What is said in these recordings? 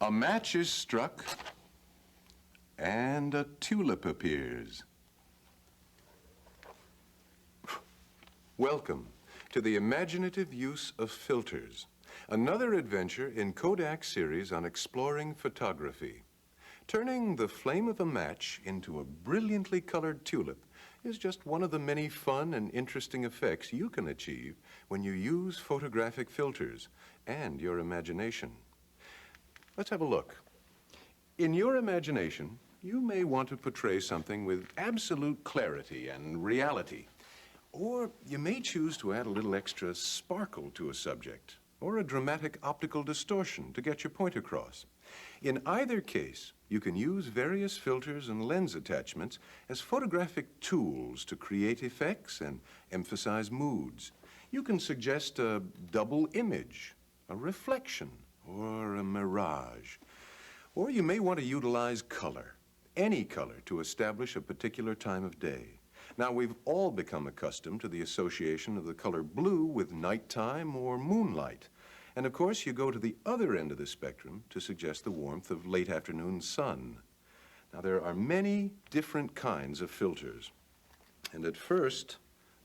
A match is struck, and a tulip appears. Welcome to the imaginative use of filters, another adventure in Kodak's series on exploring photography. Turning the flame of a match into a brilliantly colored tulip is just one of the many fun and interesting effects you can achieve when you use photographic filters and your imagination. Let's have a look. In your imagination, you may want to portray something with absolute clarity and reality. Or you may choose to add a little extra sparkle to a subject, or a dramatic optical distortion to get your point across. In either case, you can use various filters and lens attachments as photographic tools to create effects and emphasize moods. You can suggest a double image, a reflection, or a mirage. Or you may want to utilize color, any color, to establish a particular time of day. Now, we've all become accustomed to the association of the color blue with nighttime or moonlight. And of course, you go to the other end of the spectrum to suggest the warmth of late afternoon sun. Now, there are many different kinds of filters. And at first,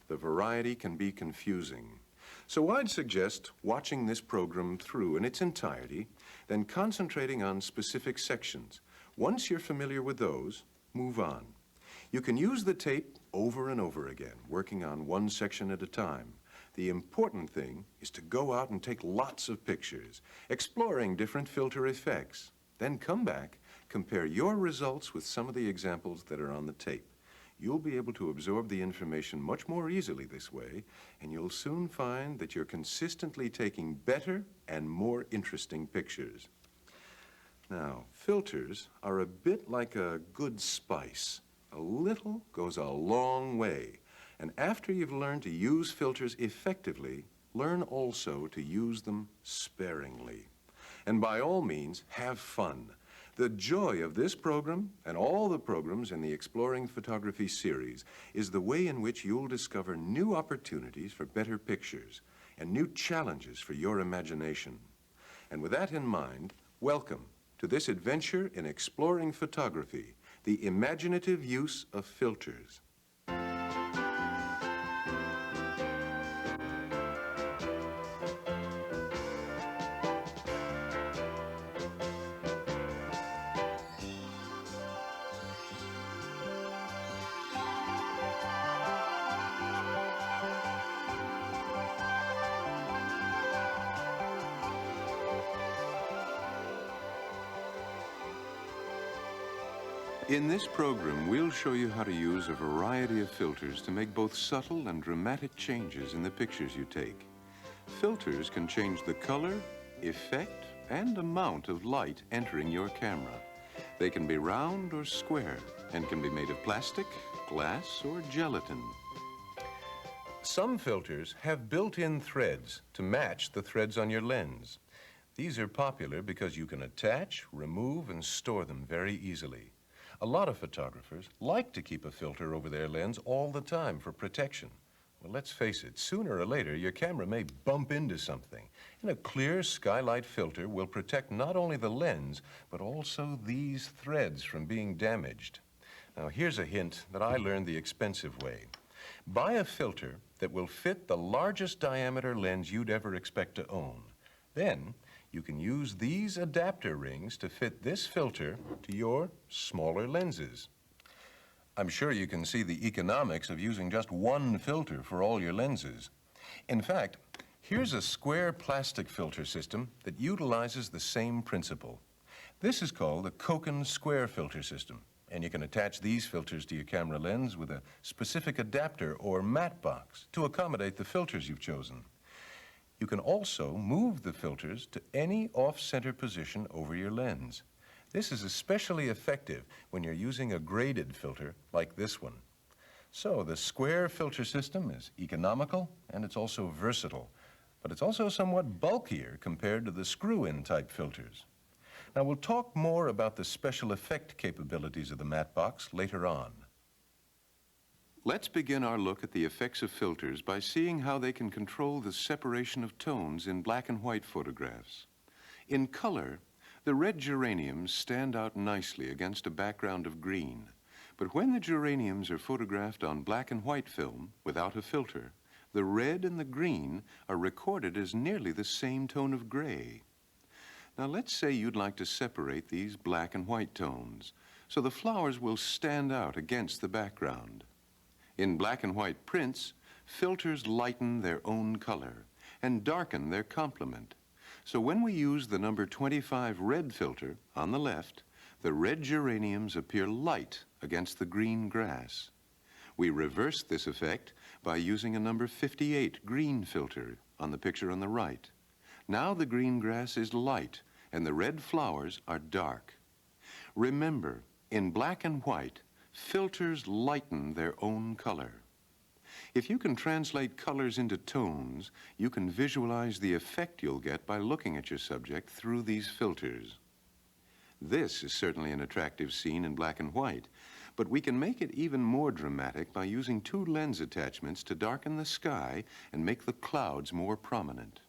the variety can be confusing. So I'd suggest watching this program through in its entirety, then concentrating on specific sections. Once you're familiar with those, move on. You can use the tape over and over again, working on one section at a time. The important thing is to go out and take lots of pictures, exploring different filter effects. Then come back, compare your results with some of the examples that are on the tape. You'll be able to absorb the information much more easily this way, and you'll soon find that you're consistently taking better and more interesting pictures. Now, filters are a bit like a good spice. A little goes a long way. And after you've learned to use filters effectively, learn also to use them sparingly. And by all means, have fun. The joy of this program and all the programs in the Exploring Photography series is the way in which you'll discover new opportunities for better pictures and new challenges for your imagination. And with that in mind, welcome to this adventure in exploring photography, the imaginative use of filters. In this program, we'll show you how to use a variety of filters to make both subtle and dramatic changes in the pictures you take. Filters can change the color, effect, and amount of light entering your camera. They can be round or square and can be made of plastic, glass, or gelatin. Some filters have built-in threads to match the threads on your lens. These are popular because you can attach, remove, and store them very easily. A lot of photographers like to keep a filter over their lens all the time for protection. Well, let's face it, sooner or later, your camera may bump into something. And a clear skylight filter will protect not only the lens, but also these threads from being damaged. Now, here's a hint that I learned the expensive way. Buy a filter that will fit the largest diameter lens you'd ever expect to own. Then, you can use these adapter rings to fit this filter to your smaller lenses. I'm sure you can see the economics of using just one filter for all your lenses. In fact, here's a square plastic filter system that utilizes the same principle. This is called the Kodak square filter system, and you can attach these filters to your camera lens with a specific adapter or matte box to accommodate the filters you've chosen. You can also move the filters to any off-center position over your lens. This is especially effective when you're using a graded filter like this one. So the square filter system is economical and it's also versatile, but it's also somewhat bulkier compared to the screw-in type filters. Now, we'll talk more about the special effect capabilities of the matte box later on. Let's begin our look at the effects of filters by seeing how they can control the separation of tones in black and white photographs. In color, The red geraniums stand out nicely against a background of green, but when the geraniums are photographed on black and white film without a filter, the red and the green are recorded as nearly the same tone of gray. Now let's say you'd like to separate these black and white tones so the flowers will stand out against the background. In black and white prints, filters lighten their own color and darken their complement. So when we use the number 25 red filter on the left, the red geraniums appear light against the green grass. We reverse this effect by using a number 58 green filter on the picture on the right. Now the green grass is light and the red flowers are dark. Remember, in black and white, filters lighten their own color. If you can translate colors into tones, you can visualize the effect you'll get by looking at your subject through these filters. This is certainly an attractive scene in black and white, but we can make it even more dramatic by using two lens attachments to darken the sky and make the clouds more prominent.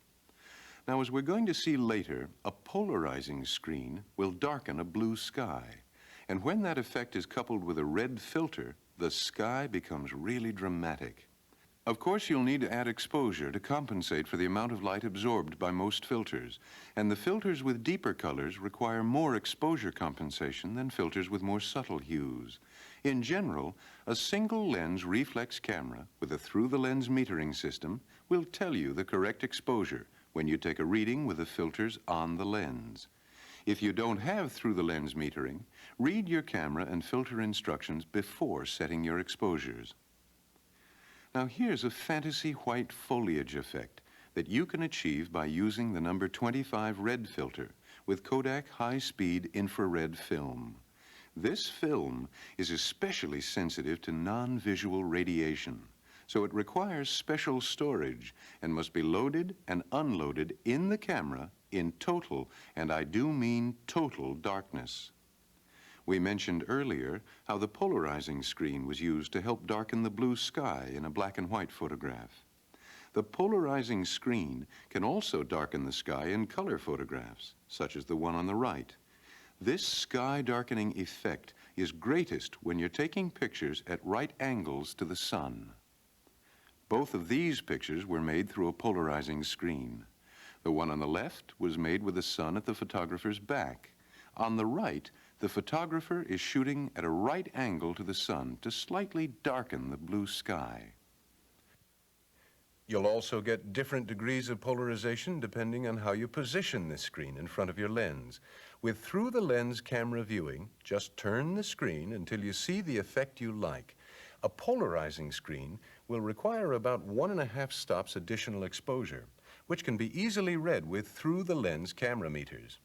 Now, as we're going to see later, a polarizing screen will darken a blue sky, and when that effect is coupled with a red filter, the sky becomes really dramatic. Of course, you'll need to add exposure to compensate for the amount of light absorbed by most filters, and the filters with deeper colors require more exposure compensation than filters with more subtle hues. In general, a single lens reflex camera with a through-the-lens metering system will tell you the correct exposure when you take a reading with the filters on the lens. If you don't have through-the-lens metering, read your camera and filter instructions before setting your exposures. Now here's a fantasy white foliage effect that you can achieve by using the number 25 red filter with Kodak high-speed infrared film. This film is especially sensitive to non-visual radiation, so it requires special storage and must be loaded and unloaded in the camera in total, and I do mean total, darkness. We mentioned earlier how the polarizing screen was used to help darken the blue sky in a black and white photograph. The polarizing screen can also darken the sky in color photographs, such as the one on the right. This sky darkening effect is greatest when you're taking pictures at right angles to the sun. Both of these pictures were made through a polarizing screen. The one on the left was made with the sun at the photographer's back. On the right, the photographer is shooting at a right angle to the sun to slightly darken the blue sky. You'll also get different degrees of polarization depending on how you position this screen in front of your lens. With through-the-lens camera viewing, just turn the screen until you see the effect you like. A polarizing screen will require about 1.5 stops additional exposure, which can be easily read with through-the-lens camera meters.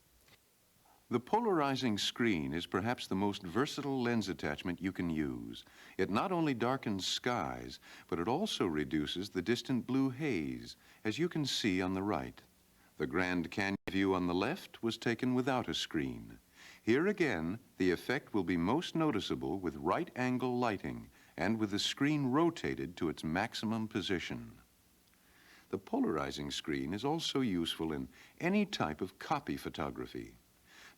The polarizing screen is perhaps the most versatile lens attachment you can use. It not only darkens skies, but it also reduces the distant blue haze, as you can see on the right. The Grand Canyon view on the left was taken without a screen. Here again, the effect will be most noticeable with right-angle lighting and with the screen rotated to its maximum position. The polarizing screen is also useful in any type of copy photography.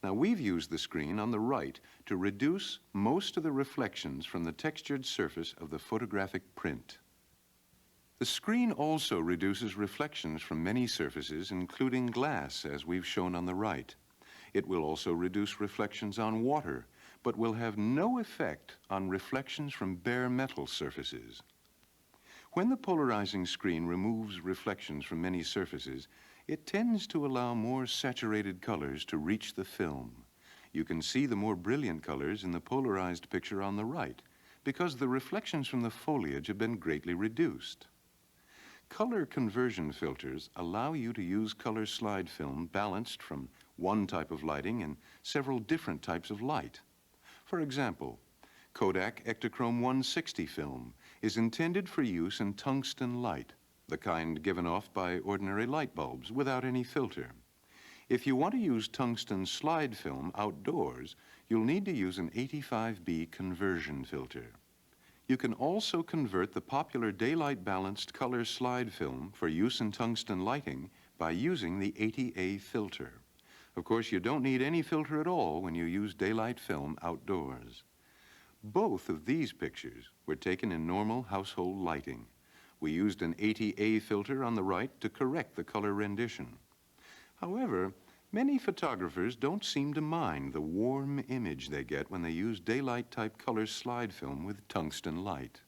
Now, we've used the screen on the right to reduce most of the reflections from the textured surface of the photographic print. The screen also reduces reflections from many surfaces, including glass, as we've shown on the right. It will also reduce reflections on water, but will have no effect on reflections from bare metal surfaces. When the polarizing screen removes reflections from many surfaces, it tends to allow more saturated colors to reach the film. You can see the more brilliant colors in the polarized picture on the right because the reflections from the foliage have been greatly reduced. Color conversion filters allow you to use color slide film balanced from one type of lighting and several different types of light. For example, Kodak Ektachrome 160 film is intended for use in tungsten light, the kind given off by ordinary light bulbs without any filter. If you want to use tungsten slide film outdoors, you'll need to use an 85B conversion filter. You can also convert the popular daylight balanced color slide film for use in tungsten lighting by using the 80A filter. Of course, you don't need any filter at all when you use daylight film outdoors. Both of these pictures were taken in normal household lighting. We used an 80A filter on the right to correct the color rendition. However, many photographers don't seem to mind the warm image they get when they use daylight-type color slide film with tungsten light.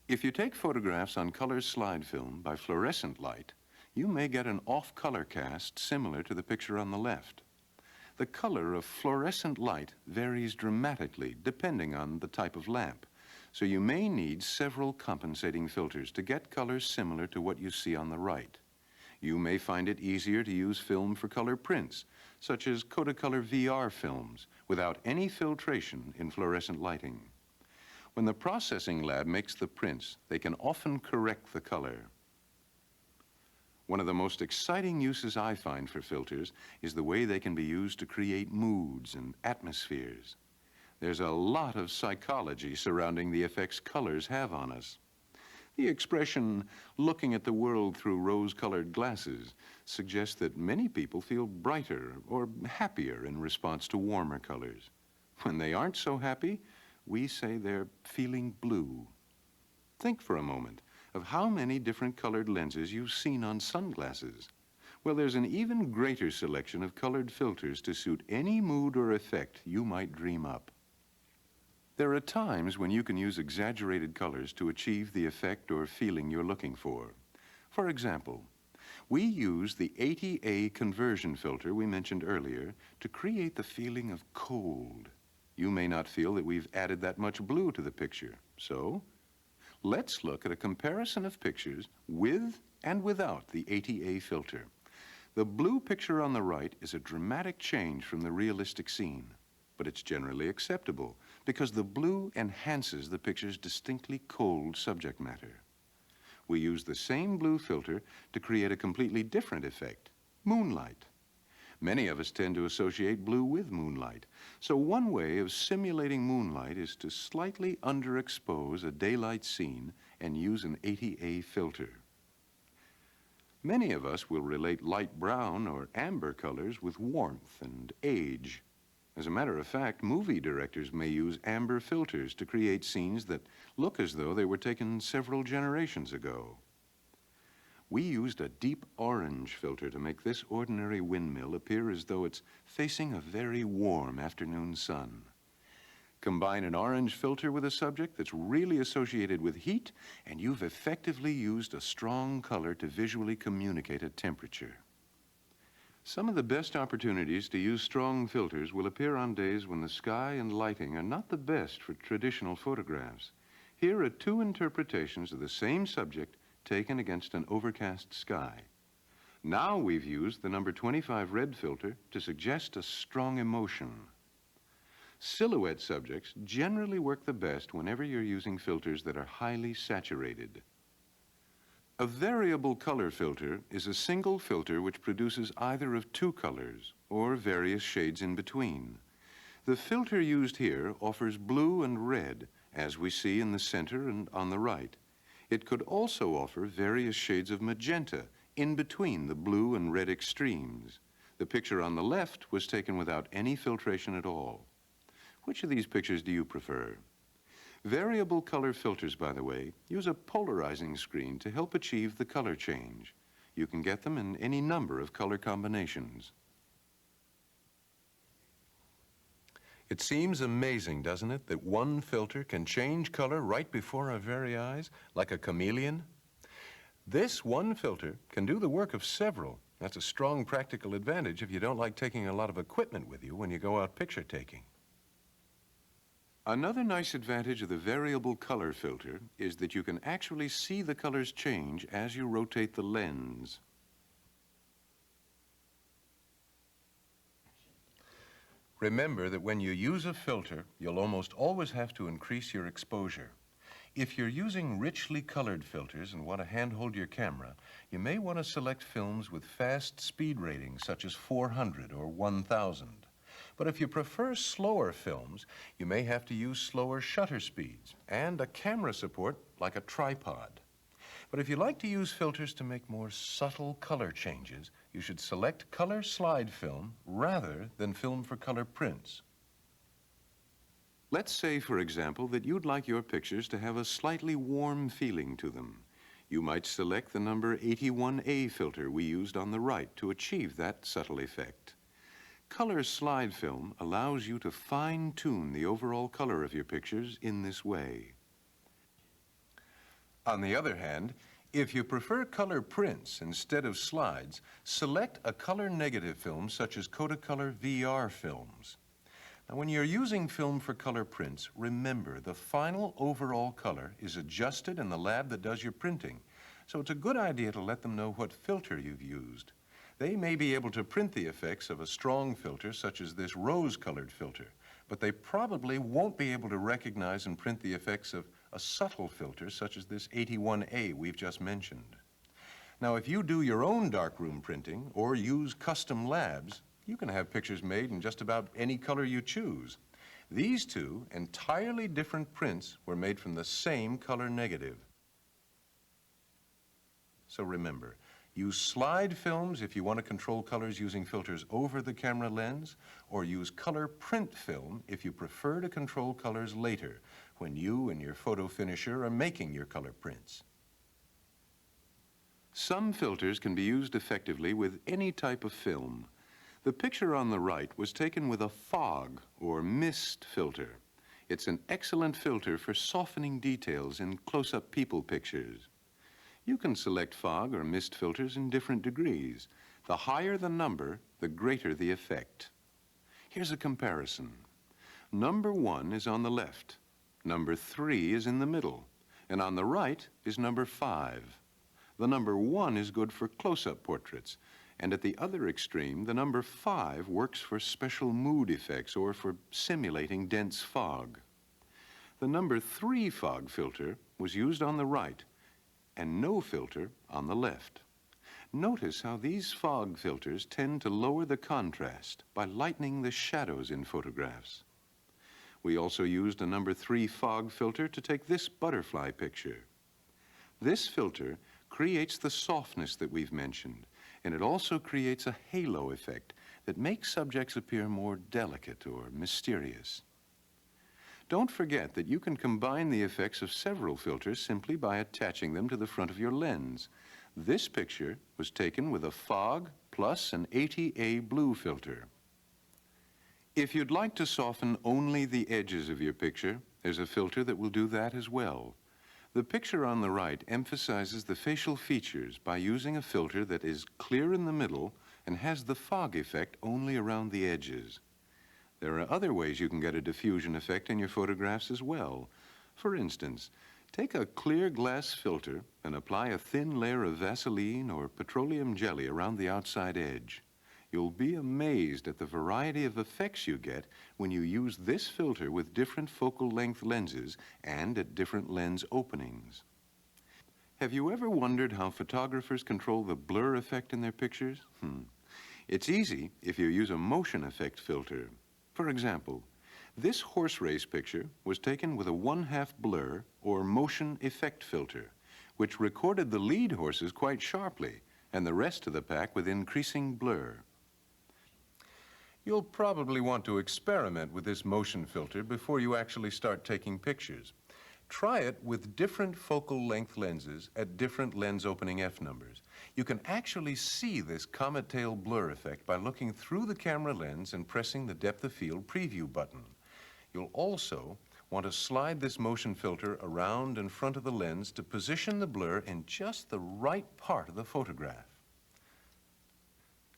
If you take photographs on color slide film by fluorescent light, you may get an off-color cast similar to the picture on the left. The color of fluorescent light varies dramatically depending on the type of lamp, so you may need several compensating filters to get colors similar to what you see on the right. You may find it easier to use film for color prints, such as Kodak VR films, without any filtration in fluorescent lighting. When the processing lab makes the prints, they can often correct the color. One of the most exciting uses I find for filters is the way they can be used to create moods and atmospheres. There's a lot of psychology surrounding the effects colors have on us. The expression, looking at the world through rose-colored glasses, suggests that many people feel brighter or happier in response to warmer colors. When they aren't so happy, we say they're feeling blue. Think for a moment of how many different colored lenses you've seen on sunglasses. Well, there's an even greater selection of colored filters to suit any mood or effect you might dream up. There are times when you can use exaggerated colors to achieve the effect or feeling you're looking for. For example, we use the 80A conversion filter we mentioned earlier to create the feeling of cold. You may not feel that we've added that much blue to the picture, so let's look at a comparison of pictures with and without the 80A filter. The blue picture on the right is a dramatic change from the realistic scene, but it's generally acceptable because the blue enhances the picture's distinctly cold subject matter. We use the same blue filter to create a completely different effect, moonlight. Many of us tend to associate blue with moonlight, so one way of simulating moonlight is to slightly underexpose a daylight scene and use an 80A filter. Many of us will relate light brown or amber colors with warmth and age. As a matter of fact, movie directors may use amber filters to create scenes that look as though they were taken several generations ago. We used a deep orange filter to make this ordinary windmill appear as though it's facing a very warm afternoon sun. Combine an orange filter with a subject that's really associated with heat, and you've effectively used a strong color to visually communicate a temperature. Some of the best opportunities to use strong filters will appear on days when the sky and lighting are not the best for traditional photographs. Here are two interpretations of the same subject taken against an overcast sky. Now we've used the number 25 red filter to suggest a strong emotion. Silhouette subjects generally work the best whenever you're using filters that are highly saturated. A variable color filter is a single filter which produces either of two colors or various shades in between. The filter used here offers blue and red, as we see in the center and on the right. It could also offer various shades of magenta in between the blue and red extremes. The picture on the left was taken without any filtration at all. Which of these pictures do you prefer? Variable color filters, by the way, use a polarizing screen to help achieve the color change. You can get them in any number of color combinations. It seems amazing, doesn't it, that one filter can change color right before our very eyes, like a chameleon? This one filter can do the work of several. That's a strong practical advantage if you don't like taking a lot of equipment with you when you go out picture taking. Another nice advantage of the variable color filter is that you can actually see the colors change as you rotate the lens. Remember that when you use a filter, you'll almost always have to increase your exposure. If you're using richly colored filters and want to handhold your camera, you may want to select films with fast speed ratings such as 400 or 1000. But if you prefer slower films, you may have to use slower shutter speeds and a camera support like a tripod. But if you like to use filters to make more subtle color changes, you should select color slide film rather than film for color prints. Let's say, for example, that you'd like your pictures to have a slightly warm feeling to them. You might select the number 81A filter we used on the right to achieve that subtle effect. Color slide film allows you to fine-tune the overall color of your pictures in this way. On the other hand, if you prefer color prints instead of slides, select a color negative film such as Kodak VR films. Now, when you're using film for color prints, remember the final overall color is adjusted in the lab that does your printing. So it's a good idea to let them know what filter you've used. They may be able to print the effects of a strong filter such as this rose-colored filter, but they probably won't be able to recognize and print the effects of a subtle filter such as this 81A we've just mentioned. Now, if you do your own darkroom printing or use custom labs, you can have pictures made in just about any color you choose. These two entirely different prints were made from the same color negative. So remember, use slide films if you want to control colors using filters over the camera lens, or use color print film if you prefer to control colors later, when you and your photo finisher are making your color prints. Some filters can be used effectively with any type of film. The picture on the right was taken with a fog or mist filter. It's an excellent filter for softening details in close-up people pictures. You can select fog or mist filters in different degrees. The higher the number, the greater the effect. Here's a comparison. Number 1 is on the left. Number 3 is in the middle. And on the right is number 5. The number 1 is good for close-up portraits. And at the other extreme, the number 5 works for special mood effects or for simulating dense fog. The number 3 fog filter was used on the right and no filter on the left. Notice how these fog filters tend to lower the contrast by lightening the shadows in photographs. We also used a number 3 fog filter to take this butterfly picture. This filter creates the softness that we've mentioned, and it also creates a halo effect that makes subjects appear more delicate or mysterious. Don't forget that you can combine the effects of several filters simply by attaching them to the front of your lens. This picture was taken with a fog plus an 80A blue filter. If you'd like to soften only the edges of your picture, there's a filter that will do that as well. The picture on the right emphasizes the facial features by using a filter that is clear in the middle and has the fog effect only around the edges. There are other ways you can get a diffusion effect in your photographs as well. For instance, take a clear glass filter and apply a thin layer of Vaseline or petroleum jelly around the outside edge. You'll be amazed at the variety of effects you get when you use this filter with different focal length lenses and at different lens openings. Have you ever wondered how photographers control the blur effect in their pictures? It's easy if you use a motion effect filter. For example, this horse race picture was taken with a 1/2 blur or motion effect filter, which recorded the lead horses quite sharply and the rest of the pack with increasing blur. You'll probably want to experiment with this motion filter before you actually start taking pictures. Try it with different focal length lenses at different lens opening f numbers. You can actually see this comet tail blur effect by looking through the camera lens and pressing the depth of field preview button. You'll also want to slide this motion filter around in front of the lens to position the blur in just the right part of the photograph.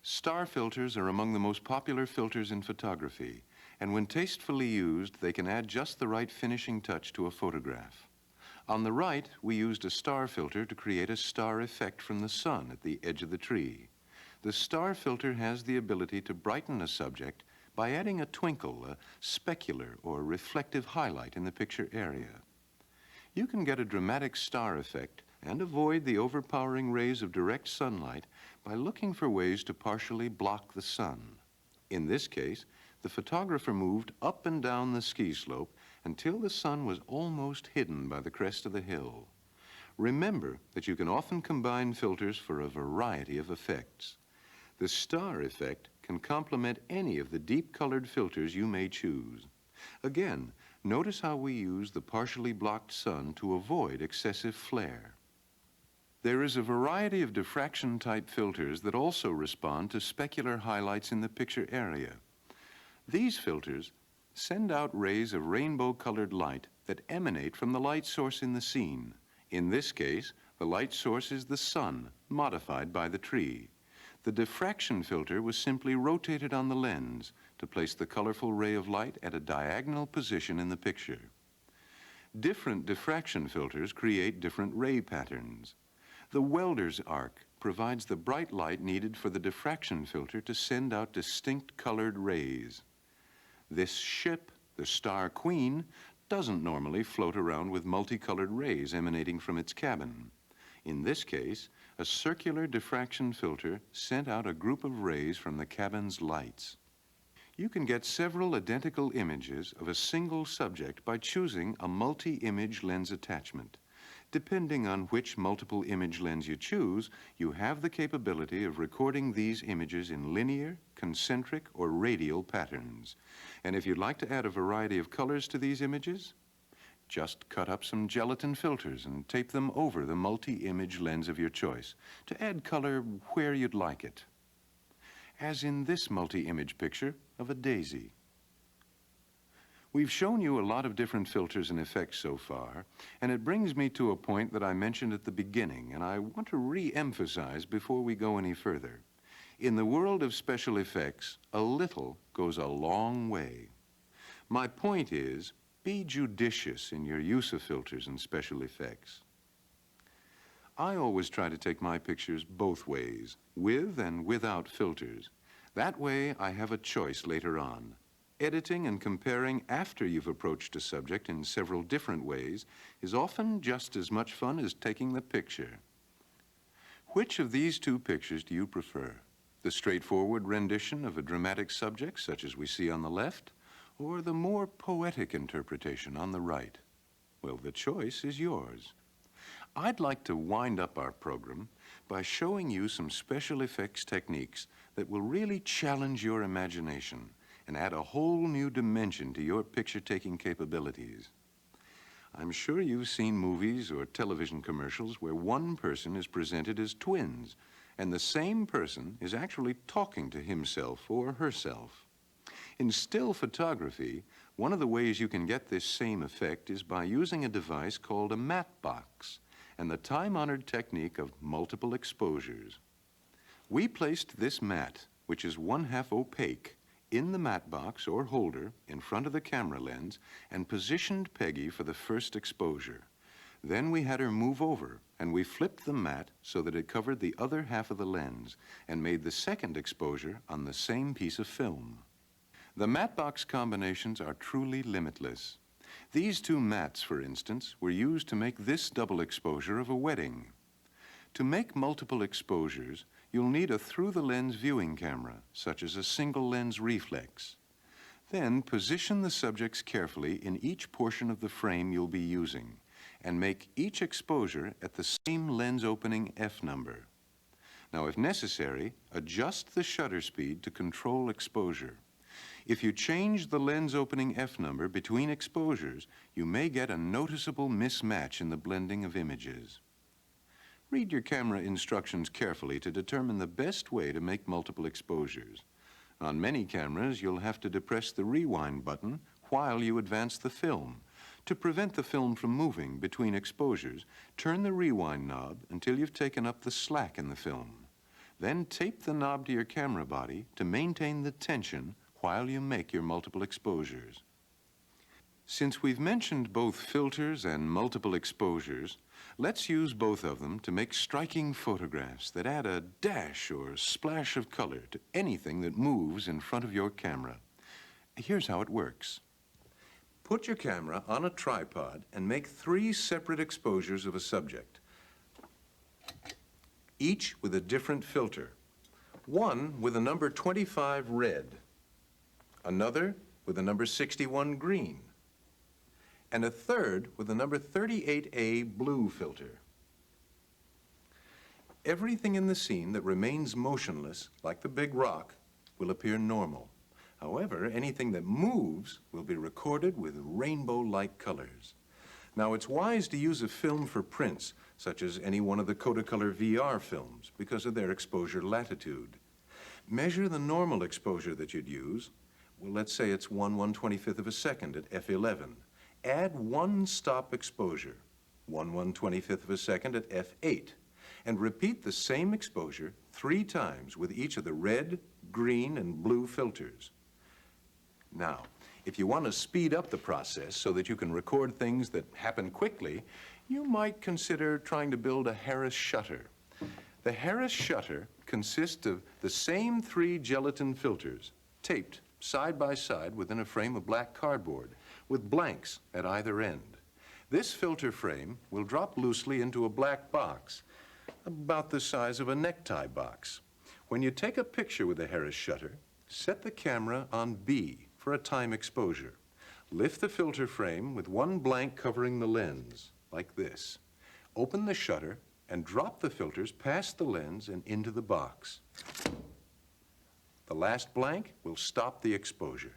Star filters are among the most popular filters in photography, and when tastefully used, they can add just the right finishing touch to a photograph. On the right, we used a star filter to create a star effect from the sun at the edge of the tree. The star filter has the ability to brighten a subject by adding a twinkle, a specular or reflective highlight in the picture area. You can get a dramatic star effect and avoid the overpowering rays of direct sunlight by looking for ways to partially block the sun. In this case, the photographer moved up and down the ski slope until the sun was almost hidden by the crest of the hill. Remember that you can often combine filters for a variety of effects. The star effect can complement any of the deep-colored filters you may choose. Again, notice how we use the partially blocked sun to avoid excessive flare. There is a variety of diffraction-type filters that also respond to specular highlights in the picture area. These filters send out rays of rainbow-colored light that emanate from the light source in the scene. In this case, the light source is the sun, modified by the tree. The diffraction filter was simply rotated on the lens to place the colorful ray of light at a diagonal position in the picture. Different diffraction filters create different ray patterns. The welder's arc provides the bright light needed for the diffraction filter to send out distinct colored rays. This ship, the Star Queen, doesn't normally float around with multicolored rays emanating from its cabin. In this case, a circular diffraction filter sent out a group of rays from the cabin's lights. You can get several identical images of a single subject by choosing a multi-image lens attachment. Depending on which multiple image lens you choose, you have the capability of recording these images in linear, concentric, or radial patterns. And if you'd like to add a variety of colors to these images, just cut up some gelatin filters and tape them over the multi-image lens of your choice to add color where you'd like it. As in this multi-image picture of a daisy. We've shown you a lot of different filters and effects so far, and it brings me to a point that I mentioned at the beginning, and I want to re-emphasize before we go any further. In the world of special effects, a little goes a long way. My point is, be judicious in your use of filters and special effects. I always try to take my pictures both ways, with and without filters. That way I have a choice later on. Editing and comparing after you've approached a subject in several different ways is often just as much fun as taking the picture. Which of these two pictures do you prefer? The straightforward rendition of a dramatic subject, such as we see on the left, or the more poetic interpretation on the right? Well, the choice is yours. I'd like to wind up our program by showing you some special effects techniques that will really challenge your imagination and add a whole new dimension to your picture-taking capabilities. I'm sure you've seen movies or television commercials where one person is presented as twins, and the same person is actually talking to himself or herself. In still photography, one of the ways you can get this same effect is by using a device called a matte box and the time-honored technique of multiple exposures. We placed this matte, which is 1/2 opaque, in the matte box or holder in front of the camera lens and positioned Peggy for the first exposure. Then we had her move over and we flipped the matte so that it covered the other half of the lens and made the second exposure on the same piece of film. The matte box combinations are truly limitless. These two mattes, for instance, were used to make this double exposure of a wedding. To make multiple exposures, you'll need a through-the-lens viewing camera, such as a single-lens reflex. Then position the subjects carefully in each portion of the frame you'll be using, and make each exposure at the same lens opening F number. Now, if necessary, adjust the shutter speed to control exposure. If you change the lens opening F number between exposures, you may get a noticeable mismatch in the blending of images. Read your camera instructions carefully to determine the best way to make multiple exposures. On many cameras, you'll have to depress the rewind button while you advance the film. To prevent the film from moving between exposures, turn the rewind knob until you've taken up the slack in the film. Then tape the knob to your camera body to maintain the tension while you make your multiple exposures. Since we've mentioned both filters and multiple exposures, let's use both of them to make striking photographs that add a dash or splash of color to anything that moves in front of your camera. Here's how it works. Put your camera on a tripod and make 3 separate exposures of a subject, each with a different filter. One with a number 25 red, another with a number 61 green, and a third with a number 38A blue filter. Everything in the scene that remains motionless, like the big rock, will appear normal. However, anything that moves will be recorded with rainbow-like colors. Now, it's wise to use a film for prints, such as any one of the Kodak VR films, because of their exposure latitude. Measure the normal exposure that you'd use. Well, let's say it's 1/125th of a second at f11. Add one stop exposure, 1/125th of a second at f8, and repeat the same exposure 3 times with each of the red, green, and blue filters. Now, if you want to speed up the process so that you can record things that happen quickly, you might consider trying to build a Harris shutter. The Harris shutter consists of the same 3 gelatin filters taped side by side within a frame of black cardboard with blanks at either end. This filter frame will drop loosely into a black box about the size of a necktie box. When you take a picture with the Harris shutter, set the camera on B for a time exposure. Lift the filter frame with one blank covering the lens, like this. Open the shutter and drop the filters past the lens and into the box. The last blank will stop the exposure.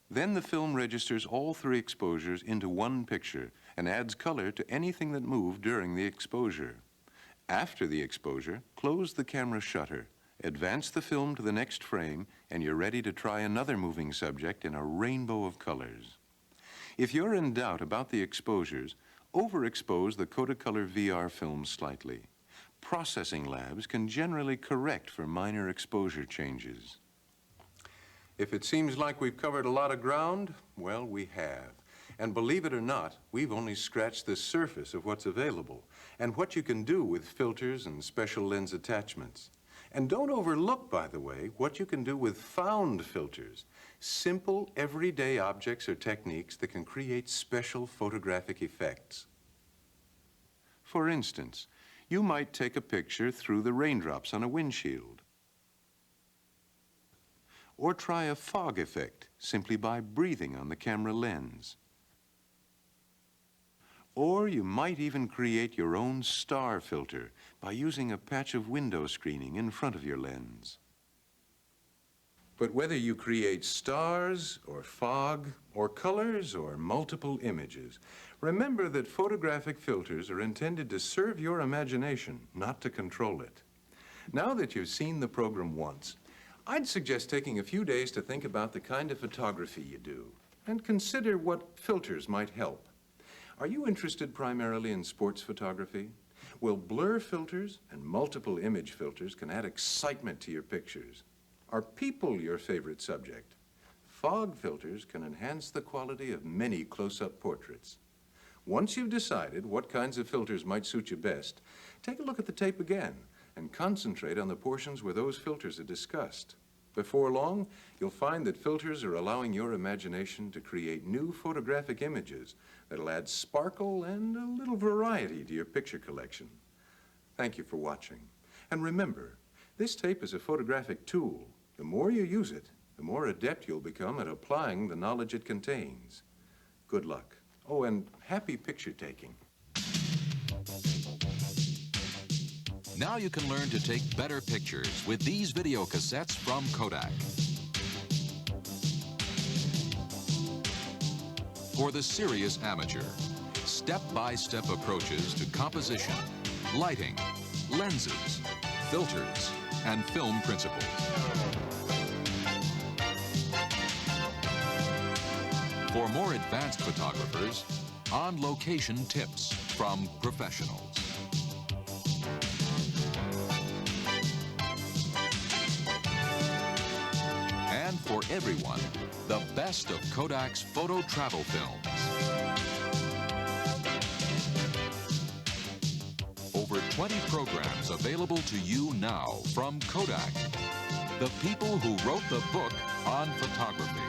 Then the film registers all 3 exposures into one picture and adds color to anything that moved during the exposure. After the exposure, close the camera shutter. Advance the film to the next frame, and you're ready to try another moving subject in a rainbow of colors. If you're in doubt about the exposures, overexpose the Kodak VR film slightly. Processing labs can generally correct for minor exposure changes. If it seems like we've covered a lot of ground, well, we have. And believe it or not, we've only scratched the surface of what's available and what you can do with filters and special lens attachments. And don't overlook, by the way, what you can do with found filters, simple, everyday objects or techniques that can create special photographic effects. For instance, you might take a picture through the raindrops on a windshield, or try a fog effect simply by breathing on the camera lens. Or you might even create your own star filter by using a patch of window screening in front of your lens. But whether you create stars or fog or colors or multiple images, remember that photographic filters are intended to serve your imagination, not to control it. Now that you've seen the program once, I'd suggest taking a few days to think about the kind of photography you do and consider what filters might help. Are you interested primarily in sports photography? Well, blur filters and multiple image filters can add excitement to your pictures. Are people your favorite subject? Fog filters can enhance the quality of many close-up portraits. Once you've decided what kinds of filters might suit you best, take a look at the tape again and concentrate on the portions where those filters are discussed. Before long, you'll find that filters are allowing your imagination to create new photographic images that'll add sparkle and a little variety to your picture collection. Thank you for watching. And remember, this tape is a photographic tool. The more you use it, the more adept you'll become at applying the knowledge it contains. Good luck. Oh, and happy picture taking. Now you can learn to take better pictures with these video cassettes from Kodak. For the serious amateur, step-by-step approaches to composition, lighting, lenses, filters, and film principles. For more advanced photographers, on-location tips from professionals. And for everyone, the best of Kodak's photo travel films. Over 20 programs available to you now from Kodak, the people who wrote the book on photography.